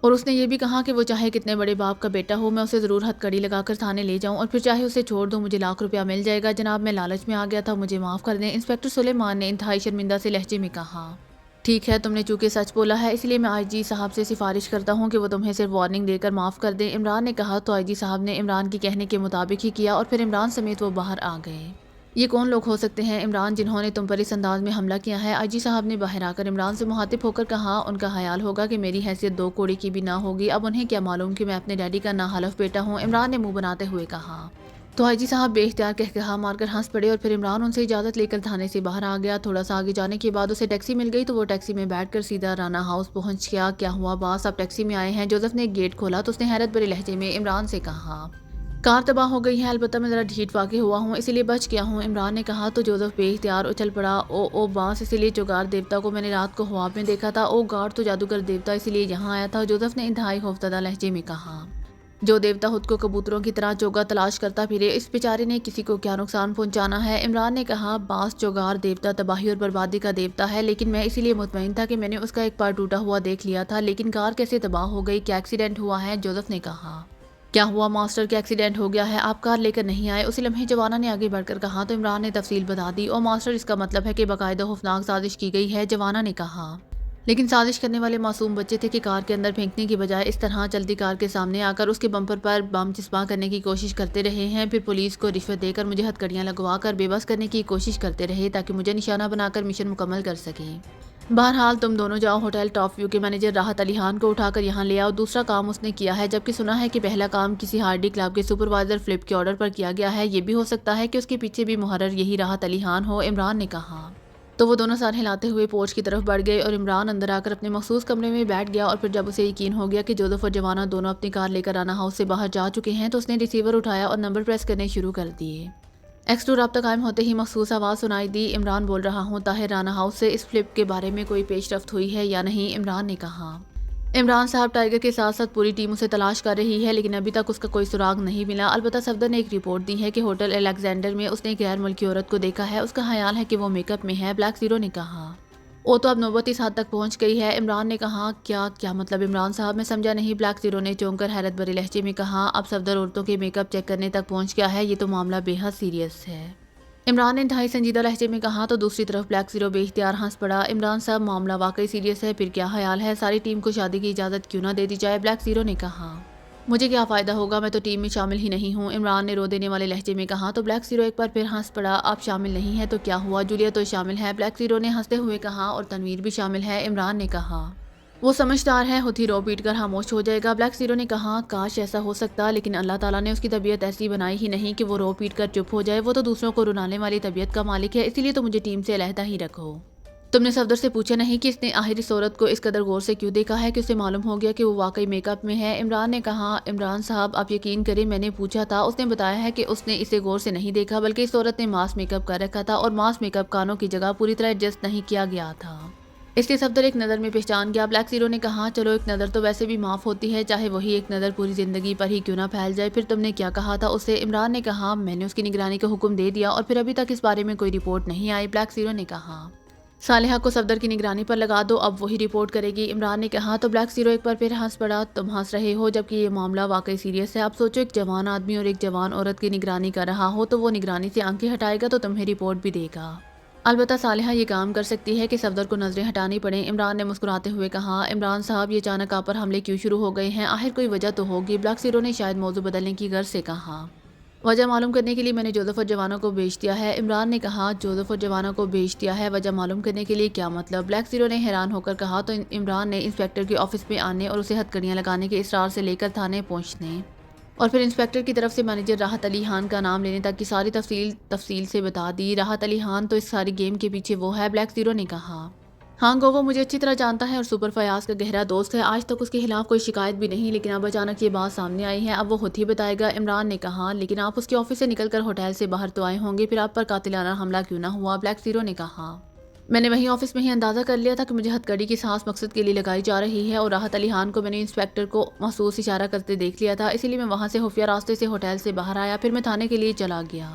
اور اس نے یہ بھی کہا کہ وہ چاہے کتنے بڑے باپ کا بیٹا ہو، میں اسے ضرور ہتھ کڑی لگا کر تھانے لے جاؤں اور پھر چاہے اسے چھوڑ دوں، مجھے 1 لاکھ روپیہ مل جائے گا۔ جناب، میں لالچ میں آ گیا تھا، مجھے معاف کر دیں، انسپکٹر سلیمان نے انتہائی شرمندہ سے لہجے میں کہا۔ ٹھیک ہے، تم نے چونکہ سچ بولا ہے اس لیے میں آئی جی صاحب سے سفارش کرتا ہوں کہ وہ تمہیں صرف وارننگ دے کر معاف کر دیں، عمران نے کہا۔ تو آئی جی صاحب نے عمران کے کہنے کے مطابق ہی کیا اور پھر عمران سمیت وہ باہر آ گئے۔ یہ کون لوگ ہو سکتے ہیں عمران جنہوں نے تم پر اس انداز میں حملہ کیا ہے؟ آئی جی صاحب نے باہر آ کر عمران سے مخاطب ہو کر کہا۔ ان کا خیال ہوگا کہ میری حیثیت 2 کوڑی کی بھی نہ ہوگی، اب انہیں کیا معلوم کہ میں اپنے ڈیڈی کا ناحلف بیٹا ہوں، عمران نے منہ بناتے ہوئے کہا۔ تو آئی جی صاحب بے اختیار کہا مار کر ہنس پڑے اور پھر عمران ان سے اجازت لے کر تھانے سے باہر آ گیا۔ تھوڑا سا آگے جانے کے بعد اسے ٹیکسی مل گئی تو وہ ٹیکسی میں بیٹھ کر سیدھا رانا ہاؤس پہنچ گیا۔ کیا ہوا باس، آپ ٹیکسی میں آئے ہیں؟ جوزف نے گیٹ کھولا تو اس نے حیرت بھرے لہجے میں عمران سے کہا۔ کار تباہ ہو گئی ہے، البتہ میں ذرا ڈھیٹ واقع ہوا ہوں اسی لیے بچ گیا ہوں، عمران نے کہا۔ تو جوزف بے اختیار اچھل پڑا۔ باس، اسی لیے چوگار دیوتا کو میں نے رات کو خواب میں دیکھا تھا۔ گاڈ، تو جادوگر دیوتا اسی لیے یہاں آیا تھا، جوزف نے انتہائی خوفزدہ لہجے میں کہا۔ جو دیوتا خود کو کبوتروں کی طرح چوگا تلاش کرتا پھرے، اس بیچارے نے کسی کو کیا نقصان پہنچانا ہے، عمران نے کہا۔ باس، چوگار دیوتا تباہی اور بربادی کا دیوتا ہے، لیکن میں اسی لیے مطمئن تھا کہ میں نے اس کا ایک پار ٹوٹا ہوا دیکھ لیا تھا، لیکن کار کیسے تباہ ہو گئی؟ کیا ایکسیڈنٹ ہوا ہے؟ جوزف نے کہا۔ کیا ہوا ماسٹر، کیا ایکسیڈنٹ ہو گیا ہے؟ آپ کار لے کر نہیں آئے؟ اسی لمحے جوانا نے آگے بڑھ کر کہا تو عمران نے تفصیل بتا دی۔ ماسٹر، اس کا مطلب ہے کہ باقاعدہ خوفناک سازش کی گئی ہے، جوانا نے کہا۔ لیکن سازش کرنے والے معصوم بچے تھے کہ کار کے اندر پھینکنے کی بجائے اس طرح چلتی کار کے سامنے آ کر اس کے بمپر پر بم چسپاں کرنے کی کوشش کرتے رہے ہیں، پھر پولیس کو رشوت دے کر مجھے ہتھکڑیاں لگوا کر بے بس کرنے کی کوشش کرتے رہے تاکہ مجھے نشانہ بنا کر مشن مکمل کر سکیں۔ بہرحال تم دونوں جاؤ، ہوٹل ٹاپ ویو کے مینیجر راحت علی خان کو اٹھا کر یہاں لے آؤ۔ دوسرا کام اس نے کیا ہے، جبکہ سنا ہے کہ پہلا کام کسی ہارڈی کلب کے سپروائزر فلپ کے آرڈر پر کیا گیا ہے، یہ بھی ہو سکتا ہے کہ اس کے پیچھے بھی محرر یہی راحت علی خان ہو، عمران نے کہا۔ تو وہ دونوں سر ہلاتے ہوئے پورچ کی طرف بڑھ گئے اور عمران اندر آ کر اپنے مخصوص کمرے میں بیٹھ گیا، اور پھر جب اسے یقین ہو گیا کہ جوزف اور جوانا دونوں اپنی کار لے کر رانا ہاؤس سے باہر جا چکے ہیں تو اس نے ریسیور اٹھایا اور نمبر پریس کرنے شروع کر دیے۔ X2 رابطہ قائم ہوتے ہی مخصوص آواز سنائی دی۔ عمران بول رہا ہوں، طاہر رانا ہاؤس سے اس فلپ کے بارے میں کوئی پیش رفت ہوئی ہے یا نہیں؟ عمران نے کہا۔ عمران صاحب، ٹائیگر کے ساتھ ساتھ پوری ٹیم اسے تلاش کر رہی ہے، لیکن ابھی تک اس کا کوئی سراغ نہیں ملا، البتہ صفدر نے ایک رپورٹ دی ہے کہ ہوٹل الیگزینڈر میں اس نے ایک غیر ملکی عورت کو دیکھا ہے، اس کا خیال ہے کہ وہ میک اپ میں ہے، بلیک زیرو نے کہا۔ وہ تو اب نوبت اس حد تک پہنچ گئی ہے۔ عمران نے کہا کیا مطلب عمران صاحب، میں سمجھا نہیں۔ بلیک زیرو نے چونک کر حیرت بھرے لہجے میں کہا، اب صفدر عورتوں کے میک اپ چیک کرنے تک پہنچ گیا ہے، یہ تو معاملہ بے حد سیریس ہے۔ عمران نے انتہائی سنجیدہ لہجے میں کہا تو دوسری طرف بلیک زیرو بے اختیار ہنس پڑا۔ عمران صاحب معاملہ واقعی سیریس ہے، پھر کیا خیال ہے ساری ٹیم کو شادی کی اجازت کیوں نہ دے دی جائے؟ بلیک زیرو نے کہا، مجھے کیا فائدہ ہوگا، میں تو ٹیم میں شامل ہی نہیں ہوں۔ عمران نے رو دینے والے لہجے میں کہا تو بلیک زیرو ایک بار پھر ہنس پڑا۔ آپ شامل نہیں ہیں تو کیا ہوا، جولیا تو شامل ہے، بلیک زیرو نے ہنستے ہوئے کہا، اور تنویر بھی شامل ہے۔ عمران نے کہا، وہ سمجھدار ہے، خود ہی رو پیٹ کر خاموش ہو جائے گا۔ بلیک زیرو نے کہا، کاش ایسا ہو سکتا، لیکن اللہ تعالیٰ نے اس کی طبیعت ایسی بنائی ہی نہیں کہ وہ رو پیٹ کر چپ ہو جائے، وہ تو دوسروں کو رلانے والی طبیعت کا مالک ہے، اسی لیے تو مجھے ٹیم سے علیحدہ ہی رکھو۔ تم نے صفدر سے پوچھا نہیں کہ اس نے آخر اس عورت کو اس قدر غور سے کیوں دیکھا ہے کہ اسے معلوم ہو گیا کہ وہ واقعی میک اپ میں ہے؟ عمران نے کہا، عمران صاحب آپ یقین کریں میں نے پوچھا تھا، اس نے بتایا ہے کہ اس نے اسے غور سے نہیں دیکھا، بلکہ اس عورت نے ماس میک اپ کر رکھا تھا اور ماس میک اپ کانوں کی جگہ پوری طرح ایڈجسٹ نہیں کیا گیا تھا، اس لیے صفدر ایک نظر میں پہچان گیا۔ بلیک زیرو نے کہا، چلو ایک نظر تو ویسے بھی معاف ہوتی ہے، چاہے وہی ایک نظر پوری زندگی پر ہی کیوں نہ پھیل جائے۔ پھر تم نے کیا کہا تھا اسے؟ عمران نے کہا، میں نے اس کی نگرانی کا حکم دے دیا اور پھر ابھی تک اس بارے میں کوئی رپورٹ نہیں آئی۔ بلیک زیرو نے کہا، صالحہ کو صفدر کی نگرانی پر لگا دو، اب وہی رپورٹ کرے گی۔ عمران نے کہا تو بلیک زیرو ایک بار پھر ہنس پڑا، تم ہنس رہے ہو جبکہ یہ معاملہ واقعی سیریس ہے۔ اب سوچو ایک جوان آدمی اور ایک جوان عورت کی نگرانی کر رہا ہو تو وہ نگرانی سے آنکھیں ہٹائے گا تو تمہیں رپورٹ بھی دے گا، البتہ صالحہ یہ کام کر سکتی ہے کہ صفدر کو نظریں ہٹانی پڑیں۔ عمران نے مسکراتے ہوئے کہا، عمران صاحب یہ اچانک آپ پر حملے کیوں شروع ہو گئے ہیں، آخر کوئی وجہ تو ہوگی؟ بلیک زیرو نے شاید موضوع بدلنے کی غرض سے کہا، وجہ معلوم کرنے کے لیے میں نے جوزف اور جوانا کو بھیج دیا ہے۔ عمران نے کہا، جوزف اور جوانا کو بھیج دیا ہے، وجہ معلوم کرنے کے لیے کیا مطلب؟ بلیک زیرو نے حیران ہو کر کہا تو عمران نے انسپیکٹر کے آفس میں آنے اور اسے ہتھکڑیاں لگانے کے اصرار سے لے کر تھانے پہنچنے اور پھر انسپیکٹر کی طرف سے مینیجر راحت علی خان کا نام لینے تک کی ساری تفصیل سے بتا دی۔ راحت علی خان تو اس ساری گیم کے پیچھے وہ ہے، بلیک زیرو نے کہا، ہاں گو وہ مجھے اچھی طرح جانتا ہے اور سپر فیاض کا گہرا دوست ہے، آج تک اس کے خلاف کوئی شکایت بھی نہیں، لیکن اب اچانک یہ بات سامنے آئی ہے، اب وہ خود ہی بتائے گا۔ عمران نے کہا، لیکن آپ اس کے آفس سے نکل کر ہوٹل سے باہر تو آئے ہوں گے، پھر آپ پر قاتلانہ حملہ کیوں نہ ہوا؟ بلیک زیرو نے کہا، میں نے وہیں آفس میں ہی اندازہ کر لیا تھا کہ مجھے ہتھ کڑی کی سانس مقصد کے لیے لگائی جا رہی ہے، اور راحت علی خان کو میں نے انسپیکٹر کو محسوس اشارہ کرتے دیکھ لیا تھا، اسی لیے میں وہاں سے خفیہ راستے سے ہوٹل سے باہر آیا، پھر میں تھانے کے لیے چلا گیا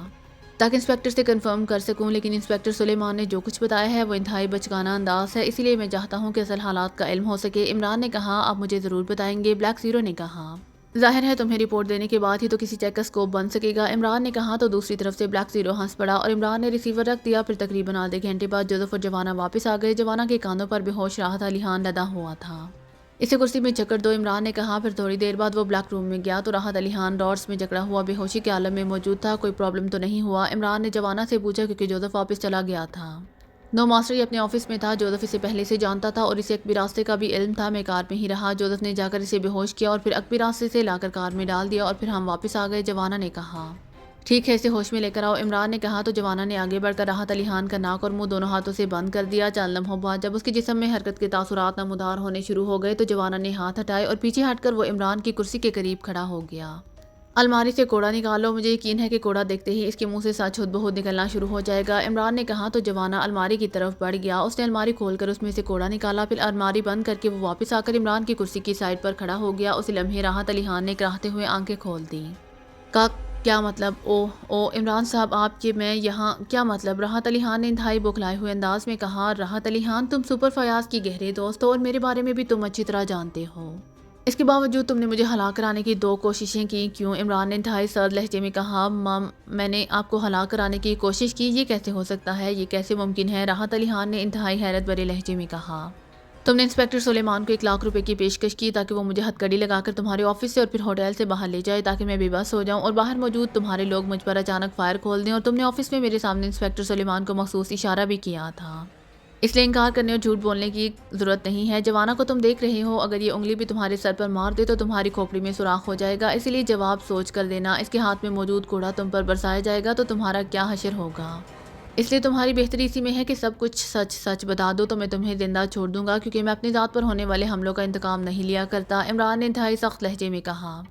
تاکہ انسپیکٹر سے کنفرم کر سکوں، لیکن انسپیکٹر سلیمان نے جو کچھ بتایا ہے وہ انتہائی بچگانہ انداز ہے، اسی لیے میں چاہتا ہوں کہ اصل حالات کا علم ہو سکے۔ عمران نے کہا، آپ مجھے ضرور بتائیں گے؟ بلیک زیرو نے کہا، ظاہر ہے تمہیں رپورٹ دینے کے بعد ہی تو کسی چیک کا سکوپ بن سکے گا۔ عمران نے کہا تو دوسری طرف سے بلیک زیرو ہنس پڑا اور عمران نے ریسیور رکھ دیا۔ پھر تقریباً آدھے گھنٹے بعد جوزف اور جوانا واپس آ گئے۔ جوانا کے کاندھوں پر بے ہوش راحت علی خان لدا ہوا تھا، اسے کرسی میں جکڑ دو، عمران نے کہا۔ پھر تھوڑی دیر بعد وہ بلیک روم میں گیا تو راحت علی خان ڈورس میں جکڑا ہوا بے ہوشی کے عالم میں موجود تھا۔ کوئی پرابلم تو نہیں ہوا؟ عمران نے جوانا سے پوچھا، کیونکہ جوزف واپس چلا گیا تھا۔ نو ماسٹر اپنے آفس میں تھا، جوزف اسے پہلے سے جانتا تھا اور اسے اکبی راستے کا بھی علم تھا۔ میں کار میں ہی رہا، جوزف نے جا کر اسے بے ہوش کیا اور پھر اکبی راستے سے لا کر کار میں ڈال دیا اور پھر ہم واپس آ گئے۔ جوانا نے کہا، ٹھیک ہے اسے ہوش میں لے کر آؤ۔ عمران نے کہا تو جوانا نے آگے بڑھ کر راحت علی خان کا ناک اور منہ دونوں ہاتھوں سے بند کر دیا۔ چند لمحوں بعد جب اس کے جسم میں حرکت کے تاثرات نمودار ہونے شروع ہو گئے تو جوانا نے ہاتھ ہٹائے اور پیچھے ہٹ کر وہ عمران کی کرسی کے قریب کھڑا ہو گیا۔ الماری سے کوڑا نکالو، مجھے یقین ہے کہ کوڑا دیکھتے ہی اس کے منہ سے سچ خود بخود نکلنا شروع ہو جائے گا۔ عمران نے کہا تو جوانا الماری کی طرف بڑھ گیا، اس نے الماری کھول کر اس میں سے کوڑا نکالا، پھر الماری بند کر کے وہ واپس آ کر عمران کی کرسی کی سائڈ پر کھڑا ہو گیا۔ اسی لمحے راحت علی خان نے کراہتے ہوئے آنکھیں کھول دیں۔ کیا مطلب؟ او عمران صاحب آپ کے میں یہاں کیا مطلب؟ راحت علی خان نے انتہائی بوکھلائے ہوئے انداز میں کہا۔ راحت علی خان، تم سپر فیاض کی گہرے دوست ہو اور میرے بارے میں بھی تم اچھی طرح جانتے ہو، اس کے باوجود تم نے مجھے ہلاک کرانے کی 2 کوششیں کی، کیوں؟ عمران نے انتہائی سرد لہجے میں کہا، میں نے آپ کو ہلاک کرانے کی کوشش کی؟ یہ کیسے ہو سکتا ہے، یہ کیسے ممکن ہے؟ راحت علی خان نے انتہائی حیرت بھرے لہجے میں کہا، تم نے انسپیکٹر سلیمان کو 1 لاکھ روپے کی پیشکش کی تاکہ وہ مجھے ہتھکڑی لگا کر تمہارے آفس سے اور پھر ہوٹل سے باہر لے جائے تاکہ میں بے بس ہو جاؤں اور باہر موجود تمہارے لوگ مجھ پر اچانک فائر کھول دیں، اور تم نے آفس میں میرے سامنے انسپیکٹر سلیمان کو مخصوص اشارہ بھی کیا تھا، اس لیے انکار کرنے اور جھوٹ بولنے کی ضرورت نہیں ہے۔ جوانا کو تم دیکھ رہے ہو، اگر یہ انگلی بھی تمہارے سر پر مار دے تو تمہاری کھوپڑی میں سوراخ ہو جائے گا، اسی لیے جواب سوچ کر دینا، اس کے ہاتھ میں موجود کوڑا تم پر برسایا جائے گا تو تمہارا کیا حشر ہوگا، اس لیے تمہاری بہتری اسی میں ہے کہ سب کچھ سچ بتا دو تو میں تمہیں زندہ چھوڑ دوں گا، کیونکہ میں اپنی ذات پر ہونے والے حملوں کا انتقام نہیں لیا کرتا۔ عمران نے انتہائی سخت لہجے میں کہا،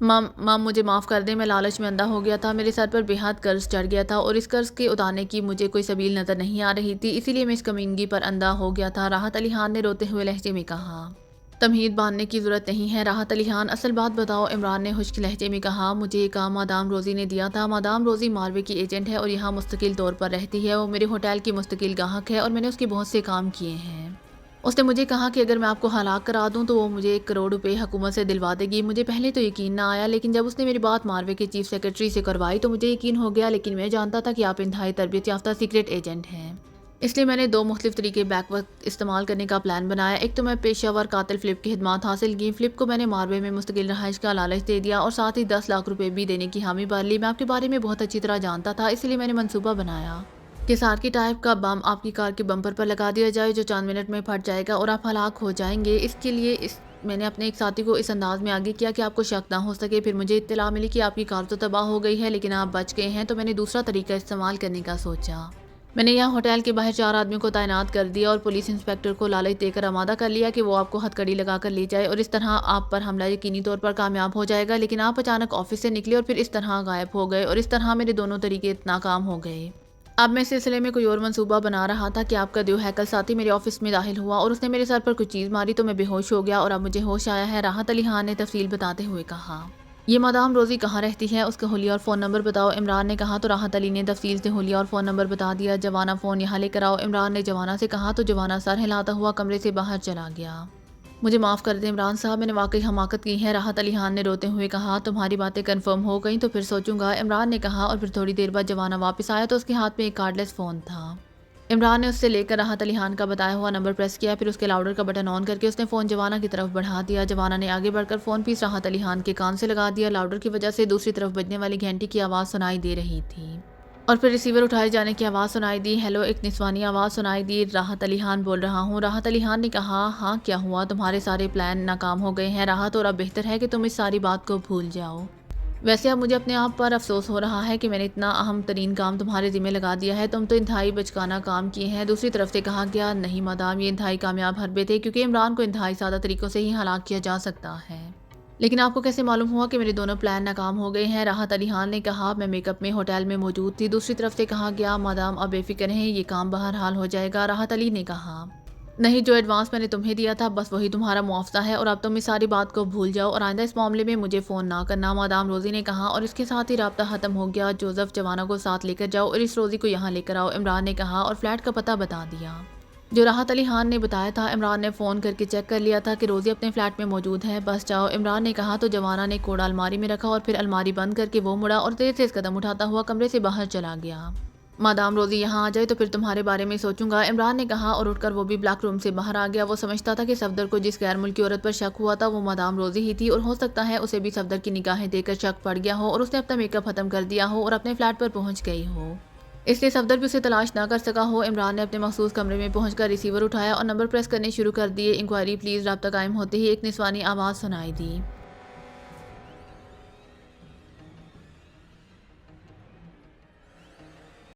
مام مجھے معاف کر دیں، میں لالچ میں اندھا ہو گیا تھا، میرے سر پر بے حد قرض چڑھ گیا تھا اور اس قرض کے اتارنے کی مجھے کوئی سبیل نظر نہیں آ رہی تھی، اسی لیے میں اس کمینگی پر اندھا ہو گیا تھا۔ راحت علی خان نے روتے ہوئے لہجے میں کہا، تمہید باندھنے کی ضرورت نہیں ہے راحت علی خان، اصل بات بتاؤ، عمران نے خشک لہجے میں کہا۔ مجھے یہ کام مادام روزی نے دیا تھا۔ مادام روزی ماروے کی ایجنٹ ہے اور یہاں مستقل طور پر رہتی ہے۔ وہ میرے ہوٹل کی مستقل گاہک ہے اور میں نے اس کے بہت سے کام کیے ہیں۔ اس نے مجھے کہا کہ اگر میں آپ کو ہلاک کرا دوں تو وہ مجھے 1 کروڑ روپے حکومت سے دلوا دے گی۔ مجھے پہلے تو یقین نہ آیا، لیکن جب اس نے میری بات ماروے کے چیف سیکرٹری سے کروائی تو مجھے یقین ہو گیا، لیکن میں جانتا تھا کہ آپ انتہائی تربیت یافتہ سیکرٹ ایجنٹ ہیں۔ اس لیے میں نے 2 مختلف طریقے بیک وقت استعمال کرنے کا پلان بنایا۔ ایک تو میں پیشہ ور قاتل فلپ کی خدمات حاصل کی۔ فلپ کو میں نے ماروے میں مستقل رہائش کا لالچ دے دیا اور ساتھ ہی 10 لاکھ روپے بھی دینے کی حامی بھر لی۔ میں آپ کے بارے میں بہت اچھی طرح جانتا تھا، اس لیے میں نے منصوبہ بنایا کہ سارکی ٹائپ کا بم آپ کی کار کے بمپر پر لگا دیا جائے جو چند منٹ میں پھٹ جائے گا اور آپ ہلاک ہو جائیں گے۔ اس کے لیے میں نے اپنے ایک ساتھی کو اس انداز میں آگے کیا کہ آپ کو شک نہ ہو سکے۔ پھر مجھے اطلاع ملی کہ آپ کی کار تو تباہ ہو گئی ہے لیکن آپ بچ گئے ہیں، تو میں نے دوسرا طریقہ استعمال کرنے کا سوچا۔ میں نے یہاں ہوٹل کے باہر 4 آدمیوں کو تعینات کر دیا اور پولیس انسپکٹر کو لالچ دے کر آمادہ کر لیا کہ وہ آپ کو ہتھ کڑی لگا کر لے جائے اور اس طرح آپ پر حملہ یقینی طور پر کامیاب ہو جائے گا۔ لیکن آپ اچانک آفس سے نکلے اور پھر اس طرح غائب ہو گئے اور اس طرح میرے دونوں طریقے ناکام ہو گئے۔ اب میں اس سلسلے میں کوئی اور منصوبہ بنا رہا تھا کہ آپ کا دیو ہیکل ساتھی میرے آفس میں داخل ہوا اور اس نے میرے سر پر کچھ چیز ماری تو میں بے ہوش ہو گیا اور اب مجھے ہوش آیا ہے، راحت علی خان نے تفصیل بتاتے ہوئے کہا۔ یہ مادام روزی کہاں رہتی ہے؟ اس کا حلیہ اور فون نمبر بتاؤ، عمران نے کہا تو راحت علی نے تفصیل سے حلیہ اور فون نمبر بتا دیا۔ جوانا فون یہاں لے کر آؤ، عمران نے جوانا سے کہا تو جوانا سر ہلاتا ہوا کمرے سے باہر چلا گیا۔ مجھے معاف کر دیں عمران صاحب، میں نے واقعی حماقت کی ہے، راحت علی خان نے روتے ہوئے کہا۔ تمہاری باتیں کنفرم ہو گئیں تو پھر سوچوں گا، عمران نے کہا، اور پھر تھوڑی دیر بعد جوانا واپس آیا تو اس کے ہاتھ میں ایک کارڈ لیس فون تھا۔ عمران نے اس سے لے کر راحت علی خان کا بتایا ہوا نمبر پریس کیا، پھر اس کے لاؤڈر کا بٹن آن کر کے اس نے فون جوانا کی طرف بڑھا دیا۔ جوانا نے آگے بڑھ کر فون پیس راحت علی خان کے کان سے لگا دیا۔ لاؤڈر کی وجہ سے دوسری طرف بجنے والی گھنٹی کی آواز سنائی دے رہی تھی اور پھر ریسیور اٹھائے جانے کی آواز سنائی دی۔ ہیلو، ایک نسوانی آواز سنائی دی۔ راحت علی خان بول رہا ہوں۔ راحت علی خان نے کہا، ہاں کیا ہوا؟ تمہارے سارے پلان ناکام ہو گئے ہیں راحت، اور اب بہتر ہے کہ تم اس ساری بات کو بھول جاؤ۔ ویسے اب مجھے اپنے آپ پر افسوس ہو رہا ہے کہ میں نے اتنا اہم ترین کام تمہارے ذمہ لگا دیا ہے، تم تو انتہائی بچکانہ کام کیے ہیں۔ دوسری طرف سے کہا گیا، نہیں مادام، یہ انتہائی کامیاب حربے تھے کیونکہ عمران کو انتہائی سادہ طریقوں سے ہی ہلاک کیا جا سکتا ہے۔ لیکن آپ کو کیسے معلوم ہوا کہ میرے دونوں پلان ناکام ہو گئے ہیں؟ راحت علی خان نے کہا، میں میک اپ میں ہوٹل میں موجود تھی۔ دوسری طرف سے کہا گیا، مادام اب بے فکر ہیں، یہ کام بہرحال ہو جائے گا۔ راحت علی نے کہا، نہیں، جو ایڈوانس میں نے تمہیں دیا تھا بس وہی تمہارا معاوضہ ہے اور اب تم اس ساری بات کو بھول جاؤ اور آئندہ اس معاملے میں مجھے فون نہ کرنا، مادام روزی نے کہا، اور اس کے ساتھ ہی رابطہ ختم ہو گیا۔ جوزف جوانا کو ساتھ لے کر جاؤ اور اس روزی کو یہاں لے کر آؤ، عمران نے کہا اور فلیٹ کا پتہ بتا دیا جو راحت علی خان نے بتایا تھا۔ عمران نے فون کر کے چیک کر لیا تھا کہ روزی اپنے فلیٹ میں موجود ہے، بس جاؤ، عمران نے کہا تو جوانا نے کوڑا الماری میں رکھا اور پھر الماری بند کر کے وہ مڑا اور تیز قدم اٹھاتا ہوا کمرے سے باہر چلا گیا۔ مادام روزی یہاں آ جائے تو پھر تمہارے بارے میں سوچوں گا، عمران نے کہا اور اٹھ کر وہ بھی بلیک روم سے باہر آ گیا۔ وہ سمجھتا تھا کہ صفدر کو جس غیر ملکی عورت پر شک ہوا تھا وہ مادام روزی ہی تھی اور ہو سکتا ہے اسے بھی صفدر کی نگاہیں دیکھ کر شک پڑ گیا ہو اور اس نے اپنا میک اپ ختم کر دیا ہو اور اپنے فلیٹ پر پہنچ گئی ہو، اس لیے صفدر بھی اسے تلاش نہ کر سکا ہو۔ عمران نے اپنے مخصوص کمرے میں پہنچ کر ریسیور اٹھایا اور نمبر پریس کرنے شروع کر دیے۔ انکوائری پلیز، رابطہ قائم ہوتے ہی ایک نسوانی آواز سنائی دی۔